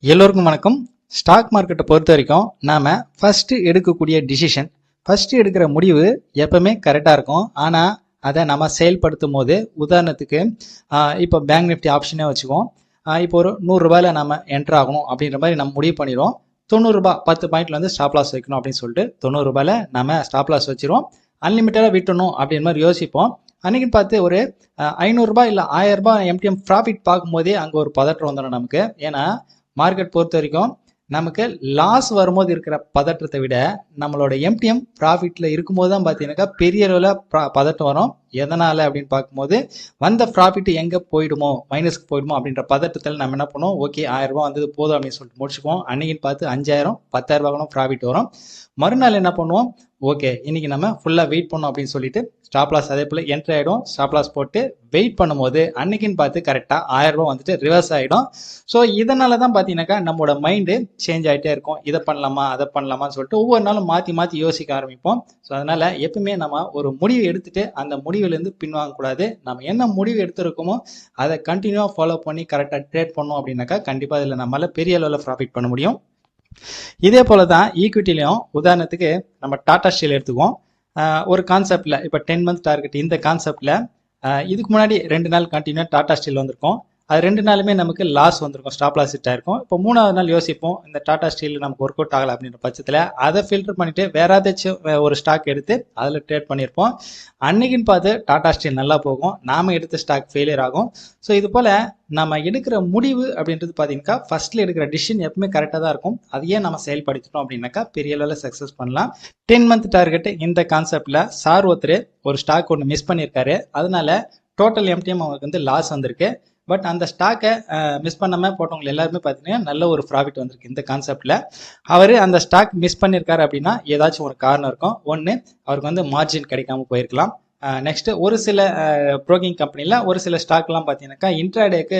எல்லோருக்கும் வணக்கம். ஸ்டாக் மார்க்கெட்டை பொறுத்த வரைக்கும் நாம ஃபர்ஸ்ட் எடுக்கக்கூடிய டிசிஷன், ஃபர்ஸ்ட் எடுக்கிற முடிவு எப்பவுமே கரெக்டாக இருக்கும். ஆனால் அதை நம்ம செயல்படுத்தும் போது, உதாரணத்துக்கு இப்போ பேங்க் நிஃப்டி ஆப்ஷனே வச்சுக்குவோம். இப்போ ஒரு 100 ரூபாயில் நம்ம என்டர் ஆகணும் அப்படின்ற மாதிரி நம்ம முடிவு பண்ணிடுவோம். 90 ரூபாய் 10 பாயிண்ட்ல வந்து ஸ்டாப் லாஸ் வைக்கணும் அப்படின்னு சொல்லிட்டு 90 ரூபாயில் நம்ம ஸ்டாப் லாஸ் வச்சிருவோம். அன்லிமிட்டடாக விட்டணும் அப்படின்ற மாதிரி யோசிப்போம். அன்னைக்குன்னு பார்த்து ஒரு 500 ரூபாய் இல்லை 1000 ரூபாய் எம்டிஎம் ப்ராஃபிட் பார்க்கும்போதே அங்கே ஒரு பதற்றம் வந்துடும் நமக்கு. ஏன்னா மார்க்கெட் பொறுத்த வரைக்கும் நமக்கு லாஸ் வரும்போது இருக்கிற பதற்றத்தை விட நம்மளோட எம்டிஎம் ப்ராஃபிட்ல இருக்கும்போது தான் பார்த்தீங்கன்னாக்கா பெரிய அளவில் பதட்டம் வரும். எதனால அப்படின்னு பார்க்கும்போது வந்த ப்ராஃபிட் எங்கே போயிடுமோ, மைனஸ்க்கு போயிடுமோ அப்படின்ற பதட்டத்தில் நம்ம என்ன பண்ணுவோம், ஓகே 1000 ரூபாய் வந்தது போதும் அப்படின்னு சொல்லிட்டு முடிச்சுக்குவோம். அன்னைக்குன்னு பார்த்து 5000 10,000 ரூபாய் ப்ராஃபிட் வரும். மறுநாள் என்ன பண்ணுவோம், ஓகே இன்னைக்கு நம்ம ஃபுல்லாக வெயிட் பண்ணோம் அப்படின்னு சொல்லிட்டு ஸ்டாப் லாஸ் அதே போல் என்ட்ரி ஆகிடும். ஸ்டாப் லாஸ் போட்டு வெயிட் பண்ணும்போது அன்னைக்குன்னு பார்த்து கரெக்டாக 1000 ரூபாய் வந்துட்டு ரிவர்ஸ் ஆகிடும். ஸோ இதனால தான் பார்த்தீங்கன்னாக்கா நம்மளோட மைண்டு சேஞ்ச் ஆகிட்டே இருக்கும். இதை பண்ணலாமா அதை பண்ணலாமான்னு சொல்லிட்டு ஒவ்வொரு நாளும் மாற்றி மாற்றி யோசிக்க ஆரம்பிப்போம். ஸோ அதனால் எப்பவுமே நம்ம ஒரு முடிவு எடுத்துட்டு அந்த முடிவுலேருந்து பின்வாங்கக்கூடாது. நம்ம என்ன முடிவு எடுத்துருக்கோமோ அதை கண்டினியூவாக ஃபாலோ பண்ணி கரெக்டாக ட்ரேட் பண்ணோம் அப்படின்னாக்கா கண்டிப்பாக இதில் நம்மளால் பெரிய அளவில் ப்ராஃபிட் பண்ண முடியும். இதே போல தான் ஈக்விட்டிலையும் உதாரணத்துக்கு நம்ம டாடா ஸ்டீல் எடுத்துக்குவோம். ஒரு கான்செப்ட்ல இப்போ 10 மந்த் டார்கெட் இந்த கான்செப்ட்ல இதுக்கு முன்னாடி 2 நாள் கண்டினியூ டாடா ஸ்டீல் வந்திருக்கும். அது 2 நாளுமே நமக்கு லாஸ் வந்திருக்கும், ஸ்டாப் லாஸ் ஹிட் ஆயிருக்கும். இப்போ 3வது நாள் யோசிப்போம், இந்த டாடா ஸ்டீல் நமக்கு ஒர்க் அவுட் ஆகலை அப்படின்ற பட்சத்தில் அதை ஃபில்டர் பண்ணிட்டு வேற ஏதாச்சும் ஒரு ஸ்டாக் எடுத்து அதில் ட்ரேட் பண்ணியிருப்போம். அன்னைக்குன்னு பார்த்து டாடா ஸ்டீல் நல்லா போகும், நாம எடுத்த ஸ்டாக் ஃபெயிலியர் ஆகும். ஸோ இது போல நம்ம எடுக்கிற முடிவு அப்படின்றது பார்த்தீங்கன்னா ஃபர்ஸ்ட்ல எடுக்கிற டிசிஷன் எப்பவுமே கரெக்டாக தான் இருக்கும். அதையே நம்ம செயல்படுத்திட்டோம் அப்படின்னாக்கா பெரிய அளவில் சக்ஸஸ் பண்ணலாம். 10 மந்த் டார்கெட் இந்த கான்செப்ட்ல சார் ஒருத்தர் ஒரு ஸ்டாக் ஒன்று மிஸ் பண்ணியிருக்காரு. அதனால டோட்டல் எம்டிஎம் அவருக்கு வந்து லாஸ் வந்திருக்கு. பட் அந்த ஸ்டாக்கை மிஸ் பண்ணாமல் போட்டவங்க எல்லாருமே பார்த்தீங்கன்னா நல்ல ஒரு ப்ராஃபிட் வந்திருக்கு. இந்த கான்செப்டில் அவர் அந்த ஸ்டாக் மிஸ் பண்ணியிருக்காரு அப்படின்னா ஏதாச்சும் ஒரு காரணம் இருக்கும். ஒன்று, அவருக்கு வந்து மார்ஜின் கிடைக்காம போயிருக்கலாம். நெக்ஸ்ட், ஒரு சில ப்ரோக்கிங் கம்பெனியில் ஒரு சில ஸ்டாக்லாம் பார்த்தீங்கன்னாக்கா இன்ட்ராடேக்கு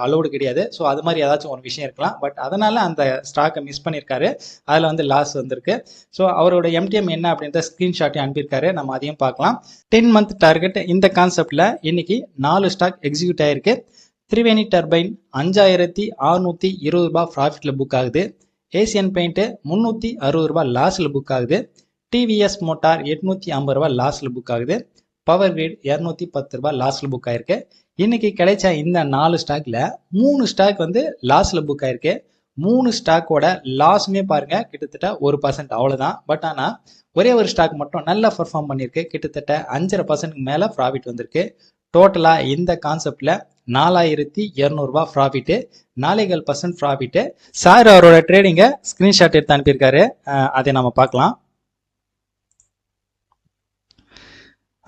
அலோடு கிடையாது. ஸோ அது மாதிரி ஏதாச்சும் ஒரு விஷயம் இருக்கலாம். பட் அதனால அந்த ஸ்டாக்கை மிஸ் பண்ணியிருக்காரு, அதில் வந்து லாஸ் வந்திருக்கு. ஸோ அவரோட எம்டிஎம் என்ன அப்படின்ற ஸ்க்ரீன்ஷாட்டையும் அனுப்பியிருக்காரு, நம்ம அதையும் பார்க்கலாம். 10 மந்த் டார்கெட் இந்த கான்செப்டில் இன்னைக்கு 4 ஸ்டாக் எக்ஸிக்யூட் ஆயிருக்கு. திரிவேணி டர்பைன் 5620 ரூபாய் ப்ராஃபிட்ல புக் ஆகுது. ஏசியன் பெயிண்ட் 360 ரூபாய் லாஸ்ல புக் ஆகுது. டிவிஎஸ் மோட்டார் 850 ரூபாய் லாஸ்ல புக் ஆகுது. பவர் கிரிட் 210 ரூபாய் லாஸ்ல புக் ஆயிருக்கு. இன்னைக்கு கிடைச்ச இந்த 4 ஸ்டாக்ல 3 ஸ்டாக் வந்து லாஸ்ல புக் ஆயிருக்கு. 3 ஸ்டாக்கோட லாஸுமே பாருங்க கிட்டத்தட்ட 1% அவ்வளவுதான். பட் ஆனா ஒரே ஒரு ஸ்டாக் மட்டும் நல்லா பெர்ஃபார்ம் பண்ணிருக்கு, கிட்டத்தட்ட 5.5% மேல ப்ராஃபிட் வந்திருக்கு. டோட்டலா இந்த கான்செப்ட்ல 4200 ரூபாய் ப்ராஃபிட், 4.5% ப்ராஃபிட். சார் அவரோட ட்ரேடிங்க ஸ்கிரீன்ஷாட் எடுத்து அனுப்பியிருக்காரு, அதை நம்ம பார்க்கலாம்.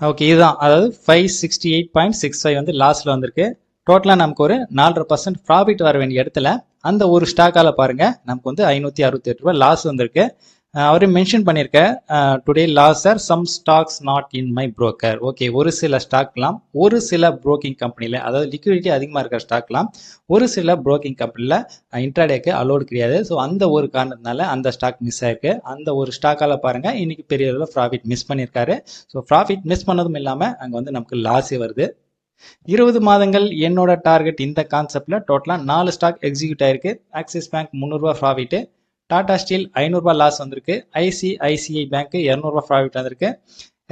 ஓகே, இதுதான், அதாவது 568.65 வந்து லாஸ்ட்ல வந்திருக்கு. டோட்டலா நமக்கு ஒரு 4.5% ப்ராஃபிட் வர வேண்டிய இடத்துல அந்த ஒரு ஸ்டாக்கால பாருங்க நமக்கு வந்து 568 ரூபாய் லாஸ் வந்திருக்கு. அவரு மென்ஷன் பண்ணியிருக்க, today loss are some stocks not in my broker. Okay, ஒரு சில ஸ்டாக்லாம் ஒரு சில புரோக்கிங் கம்பெனியில், அதாவது லிக்விடிட்டி அதிகமாக இருக்கிற ஸ்டாக்லாம் ஒரு சில புரோக்கிங் கம்பெனியில் இன்ட்ராடேக்கு அலோடு கிடையாது. ஸோ அந்த ஒரு காரணத்தினால அந்த ஸ்டாக் மிஸ் ஆயிருக்கு. அந்த ஒரு ஸ்டாக்கால பாருங்க இன்னைக்கு பெரிய அளவில் ப்ராஃபிட் மிஸ் பண்ணியிருக்காரு. ஸோ ப்ராஃபிட் மிஸ் பண்ணதும் இல்லாமல் அங்கே வந்து நமக்கு லாஸே வருது. 20 மாதங்கள் என்னோட டார்கெட் இந்த கான்செப்ட்ல டோட்டலா 4 ஸ்டாக் எக்ஸிக்யூட் ஆயிருக்கு. ஆக்சிஸ் பேங்க் 300 ரூபாய் ப்ராஃபிட், டாடா ஸ்டீல் 500 ரூபாய் லாஸ் வந்திருக்கு. ஐசிஐசிஐ பேங்க் 200 ரூபாய் ப்ராஃபிட் வந்திருக்கு.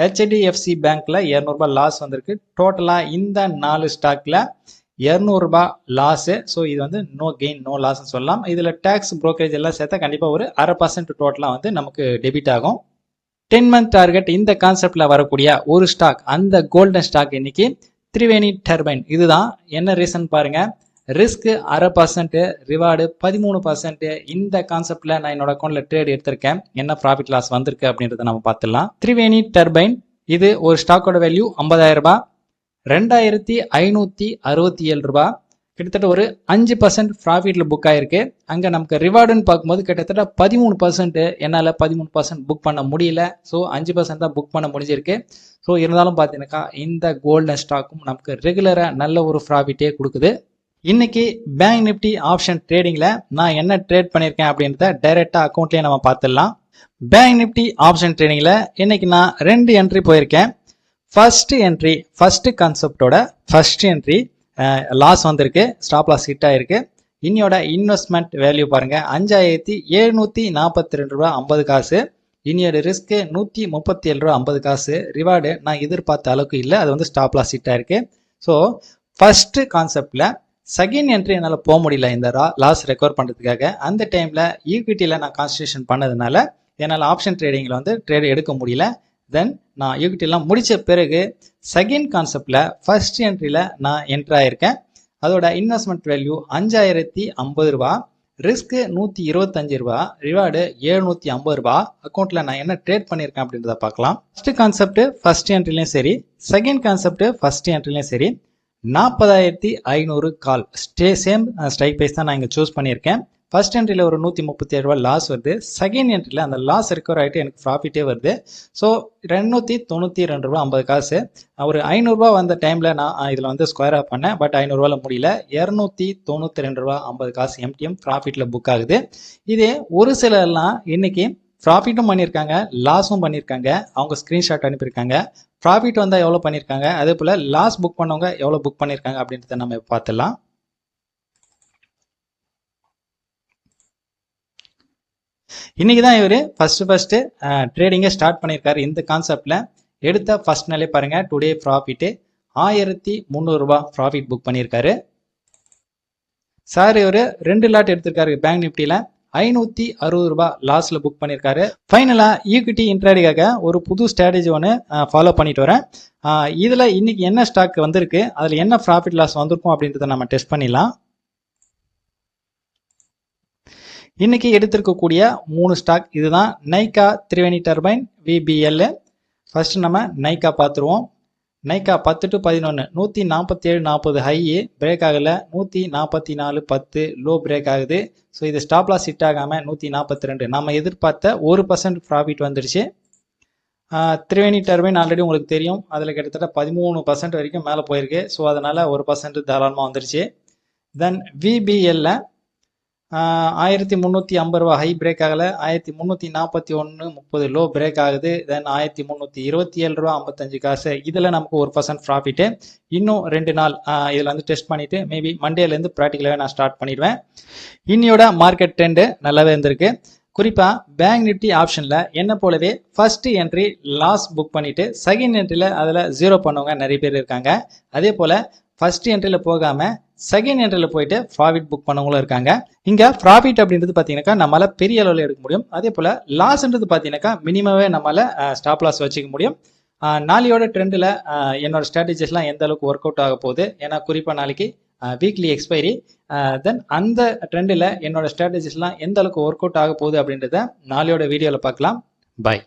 ஹெச்டிஎஃப்சி பேங்க்ல 200 ரூபாய் லாஸ் வந்திருக்கு. டோட்டலா இந்த 4 ஸ்டாக்ல 200 ரூபாய் லாஸ். ஸோ இது வந்து நோ கெயின் நோ லாஸ் சொல்லலாம். இதுல டாக்ஸ் புரோக்கரேஜ் எல்லாம் சேர்த்தா கண்டிப்பா ஒரு 0.5% டோட்டலா வந்து நமக்கு டெபிட் ஆகும். 10 மந்த் டார்கெட் இந்த கான்செப்ட்ல வரக்கூடிய ஒரு ஸ்டாக், அந்த கோல்டன் ஸ்டாக் இன்னைக்கு திரிவேணி டர்பைன். இதுதான். என்ன ரீசன் பாருங்க, ரிஸ்க் 0.5%, ரிவார்டு 13%. இந்த கான்செப்ட்ல நான் என்னோட அக்கௌண்ட்ல ட்ரேட் எடுத்திருக்கேன். என்ன ப்ராஃபிட் லாஸ் வந்திருக்கு அப்படின்றத நம்ம பார்த்துடலாம். திரிவேணி டர்பைன் இது ஒரு ஸ்டாக்கோட வேல்யூ 50,000 ரூபாய், 2567 ரூபாய், கிட்டத்தட்ட ஒரு 5% ப்ராஃபிட்ல புக் ஆயிருக்கு. அங்க நமக்கு ரிவார்டுன்னு பார்க்கும்போது கிட்டத்தட்ட 13%. என்னால 13% புக் பண்ண முடியல. ஸோ 5% தான் புக் பண்ண முடிஞ்சிருக்கு. ஸோ இருந்தாலும் பார்த்தீங்கன்னாக்கா இந்த கோல்டன் ஸ்டாக்கும் நமக்கு ரெகுலரா நல்ல ஒரு ப்ராஃபிட்டே கொடுக்குது. இன்னைக்கு பேங்க் நிப்டி ஆப்ஷன் ட்ரேடிங்ல நான் என்ன ட்ரேட் பண்ணியிருக்கேன் அப்படின்றத டைரக்டா அக்கௌண்ட்லயே நம்ம பார்த்துடலாம். பேங்க் நிப்டி ஆப்ஷன் ட்ரேடிங்ல இன்னைக்கு நான் 2 என்ட்ரி போயிருக்கேன். ஃபர்ஸ்ட் என்ட்ரி, ஃபர்ஸ்ட் கான்செப்டோட ஃபர்ஸ்ட் என்ட்ரி லாஸ் வந்திருக்கு, ஸ்டாப் லாஸ் ஹிட் ஆயிருக்கு. இன்னையோட இன்வெஸ்ட்மெண்ட் வேல்யூ பாருங்க 5742 ரூபா 50 காசு. இன்னையோட ரிஸ்க் 137 ரூபா 50 காசு. ரிவார்டு நான் எதிர்பார்த்த அளவுக்கு இல்லை, அது வந்து ஸ்டாப் லாஸ் ஹிட்டா இருக்கு. ஸோ ஃபர்ஸ்ட் கான்செப்ட்ல செகண்ட் என்ட்ரி என்னால் போக முடியல இந்த லாஸ் ரெக்கவர் பண்ணுறதுக்காக. அந்த டைமில் ஈக்விட்டியில் நான் கான்சன்ட்ரேஷன் பண்ணதுனால என்னால் ஆப்ஷன் ட்ரேடிங்கில் வந்து ட்ரேட் எடுக்க முடியல. தென் நான் ஈக்விட்டிலாம் முடித்த பிறகு செகண்ட் கான்செப்டில் ஃபர்ஸ்ட் என்ட்ரியில் நான் என்ட்ரு ஆகியிருக்கேன். அதோட இன்வெஸ்ட்மெண்ட் வேல்யூ 5050 ரூபா, ரிஸ்க் 125 ரூபா, ரிவார்டு 750 ரூபா. அக்கௌண்ட்டில் நான் என்ன ட்ரேட் பண்ணியிருக்கேன் அப்படின்றத பார்க்கலாம். ஃபர்ஸ்ட் கான்செப்ட் ஃபர்ஸ்ட் என்ட்ரிலையும் சரி, செகண்ட் கான்செப்ட் ஃபர்ஸ்ட் என்ட்ரிலையும் சரி 40500 கால் சேம் ஸ்ட்ரைக் ப்ரைஸ் தான் நான் இங்கே சூஸ் பண்ணியிருக்கேன். ஃபர்ஸ்ட் என்ட்ரியில் ஒரு 137 ரூபா லாஸ் வருது. செகண்ட் என்ட்ரியில் அந்த லாஸ் ரெக்கவர் ஆகிட்டு எனக்கு ப்ராஃபிட்டே வருது. ஸோ 292 ரூபா 50 காசு. ஒரு 500 ரூபா வந்த டைமில் நான் இதில் வந்து ஸ்கொயராக பண்ணேன், பட் 500 ரூபாயில் முடியல. 292 ரூபா 50 காசு எம்டிஎம் ப்ராஃபிட்டில் புக் ஆகுது. இதே ஒரு சிலர்லாம் இன்னைக்கு ப்ராஃபிட்டும் பண்ணியிருக்காங்க, லாஸும் பண்ணியிருக்காங்க. அவங்க ஸ்க்ரீன்ஷாட் அனுப்பியிருக்காங்க. ப்ராஃபிட் வந்தால் எவ்வளோ பண்ணியிருக்காங்க, அதே போல் லாஸ் புக் பண்ணவங்க எவ்வளோ புக் பண்ணியிருக்காங்க அப்படின்றத நம்ம பார்த்துடலாம். இன்னைக்கு தான் இவர் ஃபர்ஸ்ட் ட்ரேடிங்கை ஸ்டார்ட் பண்ணியிருக்காரு. இந்த கான்செப்டில் எடுத்த ஃபர்ஸ்ட் நாளே பாருங்க, டுடே ப்ராஃபிட்டு 1300 ரூபா ப்ராஃபிட் புக் பண்ணியிருக்காரு. சார் இவர் 2 லாட் எடுத்திருக்காரு. பேங்க் நிஃப்டியில் 560 ரூபா லாஸ்ல புக் பண்ணியிருக்காரு. ஃபைனலா ஈக்விட்டி இன்ட்ராடேக்காக ஒரு புது ஸ்ட்ராட்டஜி ஒன்று ஃபாலோ பண்ணிட்டு வரேன். இதுல இன்னைக்கு என்ன ஸ்டாக் வந்திருக்கு, அதுல என்ன ப்ராஃபிட் லாஸ் வந்திருக்கும் அப்படின்றத நம்ம டெஸ்ட் பண்ணிடலாம். இன்னைக்கு எடுத்திருக்கக்கூடிய 3 ஸ்டாக் இதுதான். Nykaa, Triveni turbine, VBL. First நம்ம நைகா பார்த்துருவோம். நைகா 10 to 11 147.40 ஹை பிரேக் ஆகல, 144.10 லோ பிரேக் ஆகுது. ஸோ இது ஸ்டாப் லாஸ் ஹிட் ஆகாமல் 142 நம்ம எதிர்பார்த்த 1% ப்ராஃபிட் வந்துடுச்சு. திரிவேணி டர்பைன் ஆல்ரெடி உங்களுக்கு தெரியும், அதில் கிட்டத்தட்ட 13% வரைக்கும் மேலே போயிருக்கு. ஸோ அதனால் 1% தாராளமாக வந்துடுச்சு. தென் விபிஎல்ல 1350 ரூபா ஹை பிரேக் ஆகலை, 1341.30 லோ பிரேக் ஆகுது. தென் 1327 ரூபா 55 காசு. இதில் நமக்கு 1% ப்ராஃபிட்டு. இன்னும் 2 நாள் இதில் வந்து டெஸ்ட் பண்ணிவிட்டு மேபி மண்டேலேருந்து ப்ராக்டிக்கலாகவே நான் ஸ்டார்ட் பண்ணிடுவேன். இன்னையோட மார்க்கெட் ட்ரெண்டு நல்லாவே இருந்திருக்கு. குறிப்பாக பேங்க் நிஃப்டி ஆப்ஷனில் என்ன போலவே ஃபர்ஸ்ட் என்ட்ரி லாஸ் புக் பண்ணிவிட்டு செகண்ட் என்ட்ரியில் அதில் 0 பண்ணவங்க நிறைய பேர் இருக்காங்க. அதே போல் ஃபர்ஸ்ட் என்ட்ரியில் போகாமல் செகண்ட் என்ட்ரியில் போயிட்டு ப்ராஃபிட் புக் பண்ணவங்களும் இருக்காங்க. இங்கே ப்ராஃபிட் அப்படின்றது பார்த்தீங்கன்னாக்கா நம்மளால் பெரிய அளவில் எடுக்க முடியும். அதே போல் லாஸ்ன்றது பார்த்தீங்கன்னாக்கா மினிமமே நம்மளால் ஸ்டாப் லாஸ் வச்சுக்க முடியும். நாளையோட ட்ரெண்டில் என்னோட ஸ்ட்ராட்டஜிஸ்லாம் எந்த அளவுக்கு ஒர்க் அவுட் ஆக போகுது, ஏன்னா குறிப்பாக நாளைக்கு வீக்லி எக்ஸ்பைரி. தென் அந்த ட்ரெண்டில் என்னோட ஸ்ட்ராட்டஜிஸ்லாம் எந்த அளவுக்கு ஒர்க் அவுட் ஆக போகுது அப்படின்றத நாளையோட வீடியோவில் பார்க்கலாம். பை.